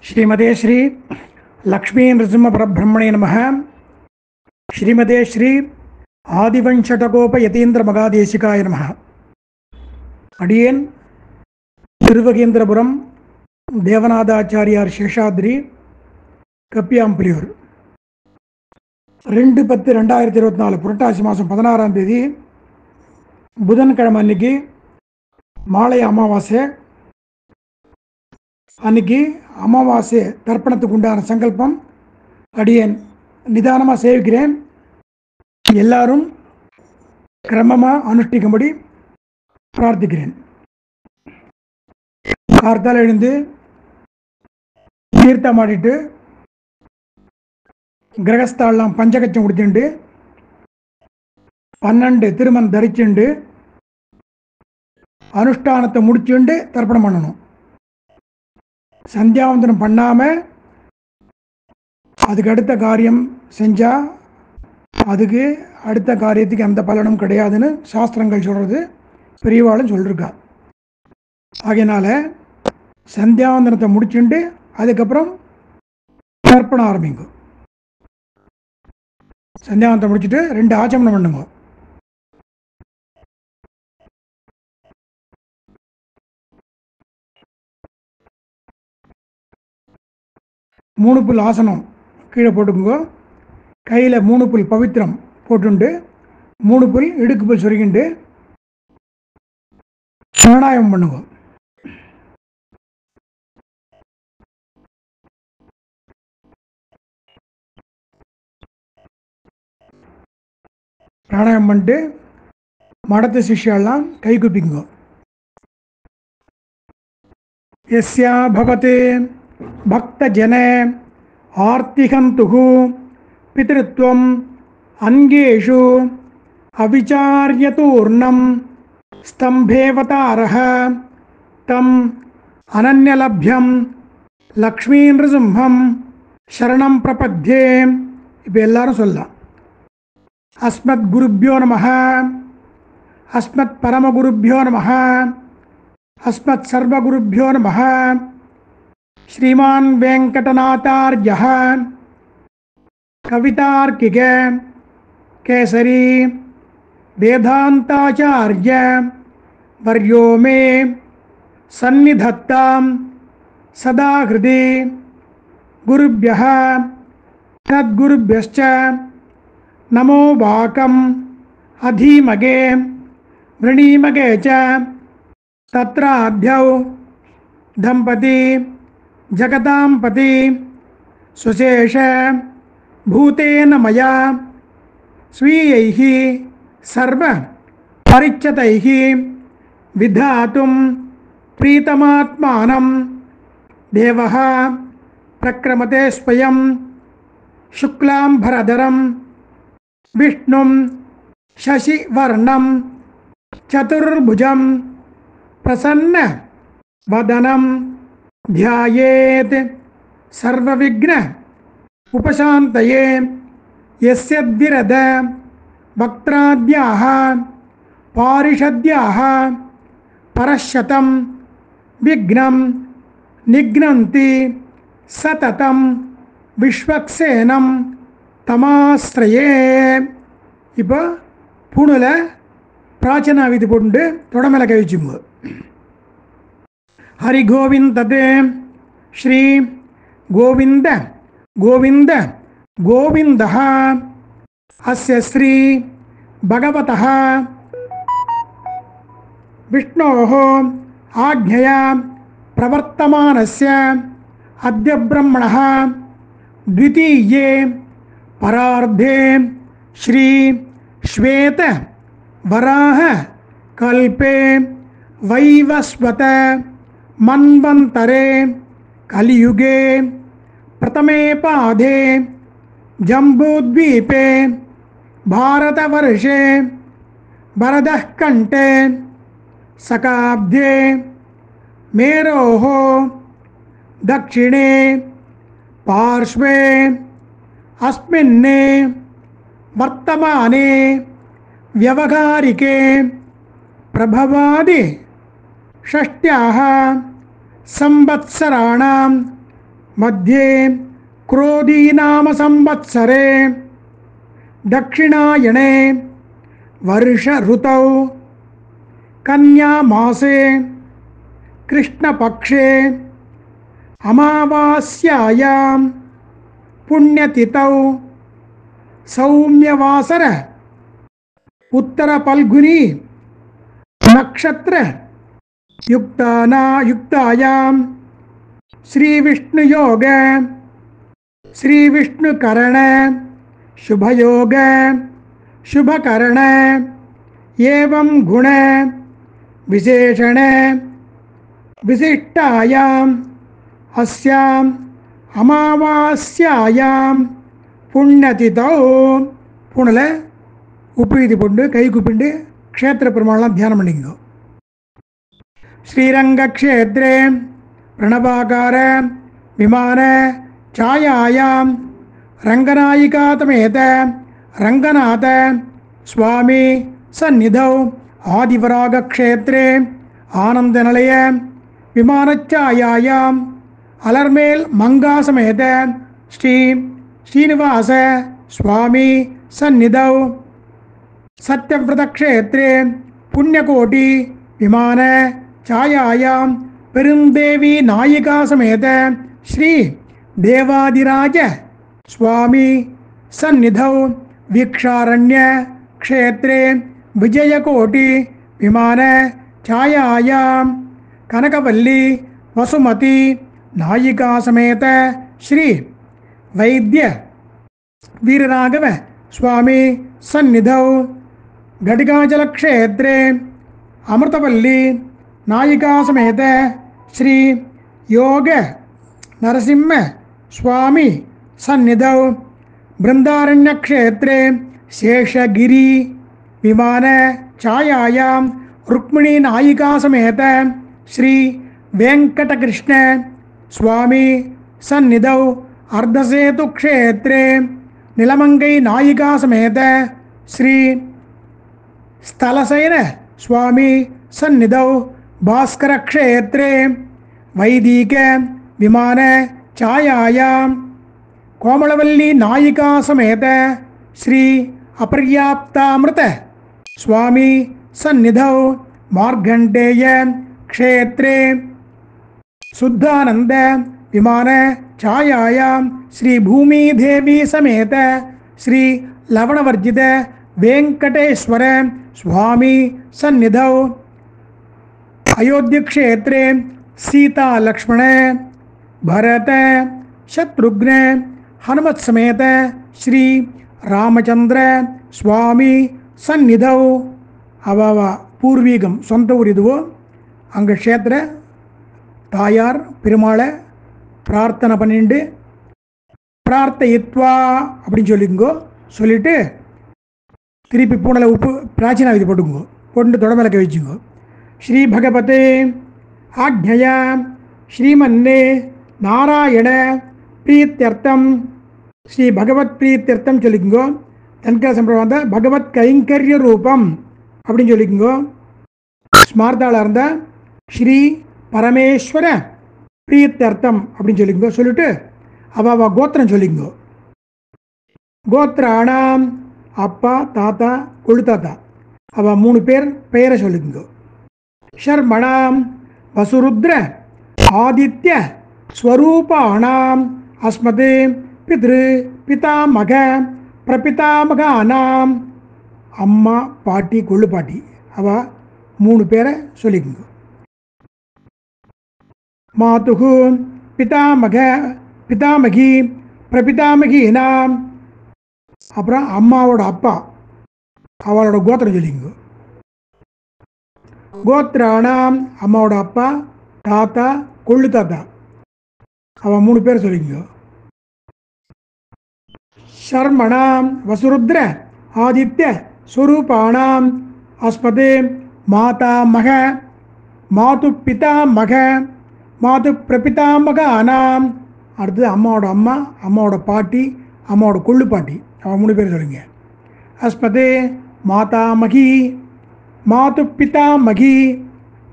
श्रीमते श्री लक्ष्मी नृसिंह परब्रह्मणे नमः। श्रीमते श्री आदिवंशटकोप यतीन्द्र मगादेशिकाय नमः। अडियेन तिरुवगेन्द्रपुरम देवनाथाचार्यार शेषाद्रि कप्पियाम्पुलियूर 2/10/2024 புரட்டாசி மாதம் 16ஆம் தேதி புதன்கிழமை அன்னைக்கு மாலை அமாவாசை. அன்னைக்கு அமாவாசை தர்ப்பணத்துக்கு உண்டான சங்கல்பம் அடியேன் நிதானமாக சேவிக்கிறேன். எல்லாரும் கிரமமாக அனுஷ்டிக்கும்படி பிரார்த்திக்கிறேன். கார்த்தால் எழுந்து தீர்த்தம் ஆடிட்டு கிரகஸ்தாலாம் பஞ்சகச்சம் கொடுத்துண்டு 12 திருமணம் தரிச்சுண்டு அனுஷ்டானத்தை முடிச்சுண்டு தர்ப்பணம் பண்ணணும். சந்தியாவந்தனம் பண்ணாமல் அதுக்கு அடுத்த காரியம் செஞ்சால் அதுக்கு அடுத்த காரியத்துக்கு எந்த பலனும் கிடையாதுன்னு சாஸ்திரங்கள் சொல்கிறது, பெரியவாளும் சொல்லியிருக்கா. ஆகையினால சந்தியாவந்தனத்தை முடிச்சுண்டு அதுக்கப்புறம் தர்ப்பணம் ஆரம்பிங்க. சந்தியாவந்தனம் முடிச்சுட்டு 2 ஆச்சமனம் பண்ணுங்க. மூணு புல் ஆசனம் கீழே போட்டுக்குங்க. கையில் 3 புல் பவித்திரம் போட்டுண்டு 3 புல் இடுக்கு புல் சொருகிண்டு பிராணாயாமம் பண்ணுங்க. பிராணாயாமம் பண்ணிட்டு மடத்த சிஷ்யெல்லாம் கை குப்பிக்குங்க. யஸ்யா பவதே பக்தஜனே ஆர்த்திகந்துகு பித்ருத்வம் அங்கேஷு அவிச்சார்யதூர்ணம் ஸ்தம்பேவதாரஹ தம் அனன்யலப்யம் லக்ஷ்மீ நிருசிம்ஹம் சரணம் பிரபத்யே. இப்போ எல்லாரும் சொல்லலாம். அஸ்மத் குருப்யோ நமஹ, அஸ்மத் பரமகுருப்யோ நமஹ, அஸ்மத் சர்வகுருப்யோ நமஹ. श्रीमान वेंकटनाथार्य कवितार्किक केसरी वेदांताचार्य वर्यो मे सन्निधत्तां सदा हृदि गुरुभ्यः तद्गुरुभ्यश्च नमो वाकम् अधीमगे वृणीमगे च तत्राद्यौ दंपती जगतांपति सुशेष भूतेन मया स्वीयैः सर्व परिच्यतैः विधातुं प्रीतमात्मानं देवः प्रक्रमते स्वयं शुक्लांभरधरं विष्णुं शशिवर्णं चतुर्भुजं प्रसन्न वदनं ध्यायेत् सर्वविघ्न उपशान्तये. यस्यद्विरद वक्त्राद्याः पारिषद्याः परशतं विघ्नं निघ्नन्ति सततं विश्वक्सेनं तमाश्रये. இப்போ பூணில் பிராச்சனா விதி போட்டு தொடமேல கழிச்சுங்க. हरि गोविंद तदे श्री गोविंद गोविंद गोविंदः अस्य श्री भगवतः विष्णोः आज्ञया प्रवर्तमानस्य अद्य ब्रह्मणः द्वितीये परार्धे श्री श्वेत वराह कल्पे वैवस्वत मन्वन्तरे कलियुगे प्रथमे पादे जम्बूद्वीपे भारतवर्षे भरतः कण्ठे शकाब्दे मेरोः दक्षिणे पार्श्वे अस्मिन्ने वर्तमाने व्यवहारिके प्रभवादि षष्ट्याः संवत्सराणां मध्ये क्रोधी नाम संवत्सरे दक्षिणायणे वर्ष ऋतौ कन्या मासे कृष्णपक्षे अमावास्यायां पुण्यतिथौ सौम्यवासर उत्तर फल्गुनी नक्षत्र युक्तायां श्री विष्णुयोग श्री विष्णुकरण शुभयोग शुभकरण एवं गुण विशेषण विशिष्टायां अस्याम् अमावास्यायां पुण्यतिथौ पुणल उप्पीति पोट्टु कई कुप्पिंडु क्षेत्र पेरुमाळெல்லாம் தியானம் பண்ணிக்கோ. श्रीरंग क्षेत्रे प्रणवाकार विमान छायायां रंगनायिका समेत रंगनाथ स्वामी सन्निधौ आदिवराग क्षेत्रे आनंद निलय विमान छायायां अलर्मेल मंगा समेत श्री श्रीनिवास स्वामी सन्निधौ सत्यव्रत क्षेत्रे पुण्यकोटि विमान छायायां पेरुंदेवी नायिका समेत श्री देवादिराज स्वामी सन्निधौ वीक्षारण्य क्षेत्रे विजयकोटि विमान छायायां कनकवल्ली वसुमती नायिका समेत श्री वैद्य वीरराघव स्वामी सन्निधौ घटिकाचल क्षेत्रे अमृतवल्ली नायिका समेत श्री योग नरसिंह स्वामी सन्निधौ बृंदारण्य क्षेत्रे शेषगिरी विमान छायायां रुक्मिणी नायिका समेत श्री वेंकटकृष्ण स्वामी सन्निधौ अर्धसेतु क्षेत्रे नीलमंगई नायिका समेत श्री स्थलसेन स्वामी सन्निधौ भास्कर क्षेत्रे वैदिक विमान छायायां कोमलवल्ली नायिका समेत श्री अपर्याप्तामृत स्वामी सन्निधौ मार्कंडेय क्षेत्रे शुद्धानंद विमान छायायां श्री भूमि देवी समेत श्री लवणवर्जित वेंकटेश्वर स्वामी सन्निधौ अयोध्या क्षेत्रे सीता लक्ष्मण भरत शत्रुघ्न हनुमत समेत श्री रामचंद्र स्वामी सन्निधौ अव पूर्वीगम सोंत ऊर इदुवो अंग क्षेत्र तायार पेरुमाळ प्रार्थना पन्निंडु प्रार्थयित्वा அப்படினு சொல்லிங்கோ. சொல்லிட்டு திருப்பி பூணல உப்பு பிராச்சீன விதி போட்டுங்கோ. போட்டு தொடமலக்க வச்சுங்கோ. श्री भगवते आज्ञया श्रीमन्ने नारायण प्रीत्यर्थम श्री भगवत प्रीत्यर्थम சொல்லிங்கோ. தன்கா சம்பிரதாயம் பகவத் கைங்கரிய ரூபம் அப்படினு சொல்லிங்கோ. ஸ்மார்த்தால இருந்தா श्री परमेश्वर प्रीत्यर्थम அப்படின்னு சொல்லிங்கோ. சொல்லிட்டு அவ கோத்திரம் சொல்லிங்கோ. கோத்ராணாம் அப்பா தாத்தா கொள்ளு தாத்தா அவ மூணு பேர் பெயரை சொல்லிங்கோ. शर्मणां वसुरुद्र आदित्य स्वरूपाणां अस्मदे पितृ पितामह प्रपितामहानां अम्मा पाटी कोल्लु पाटी अव मूणु पेरे सोल्लिंगो. मातुः पितामह पितामही प्रपितामहीनां अप्पुறம் அம்மாவோட அப்பா அவளோட கோத்திரம் சொல்லிங்கோ. கோத்ராணாம் அம்மாவோட அப்பா தாத்தா கொள்ளு தாத்தா அவன் மூணு பேர் சொல்லிங்கோ. शर्मणां वसुरुद्र आदित्य स्वरूपाणां अस्मदे मातामह मातु पितामह मातु प्रपितामहानां அடுத்து அம்மாவோட அம்மா அம்மாவோட பாட்டி அம்மாவோட கொள்ளு பாட்டி அவன் மூணு பேர் சொல்லுங்க. अस्मदे मातामही मातु पितामही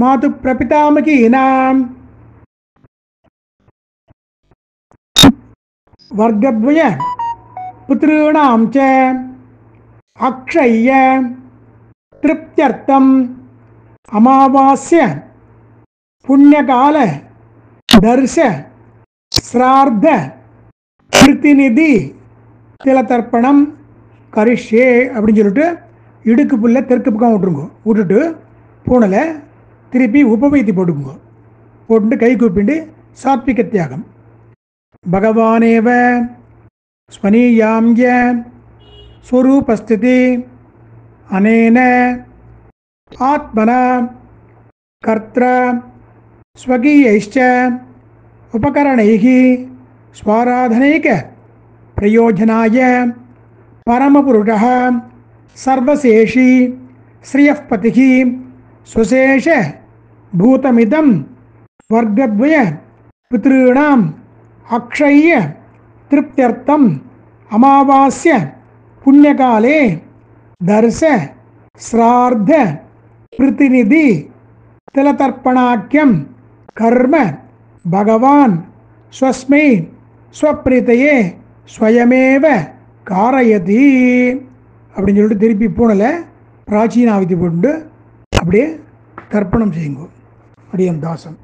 मातु प्रपितामहीनां वर्गद्वय पुत्रीणां च अक्षय्य तृप्त्यर्थम् अमावास्य पुण्यकाल दर्श श्राद्ध प्रतिनिधि तिलतर्पणம் கரிஷ்யே அப்படின்னு சொல்லிட்டு இடுக்கு புல்ல தெற்கு பக்கம் விட்டுருங்க. விட்டுட்டு பூனலை திருப்பி உபவைத்தி போட்டுக்குங்க. போட்டு கை கூப்பிட்டு சாத்விக தியாகம். பகவானேவ ஸ்வனீயாம்ய ஸ்வரூபஸ்திதி அனேன ஆத்மனா கர்த்ர ஸ்வகீயைश्च உபகரணைः ஸ்வாராதனைக பிரயோஜனாய परमपुरुषः सर्वशेषी श्रियःपतिः स्वशेष भूतमिदं वर्गद्वय पितॄणाम् अक्षय्य तृप्त्यर्थम् अमावास्य पुण्यकाले दर्श श्राद्ध प्रतिनिधि तिलतर्पणाख्यं कर्म भगवान् स्वस्मै स्वप्रीतये स्वयमेव காரயதி அப்படின்னு சொல்லிட்டு திருப்பி பூனலை பிராச்சீனாவித்தி போட்டு அப்படியே தர்ப்பணம் செய்யுங்க. அடியன் தாசன்.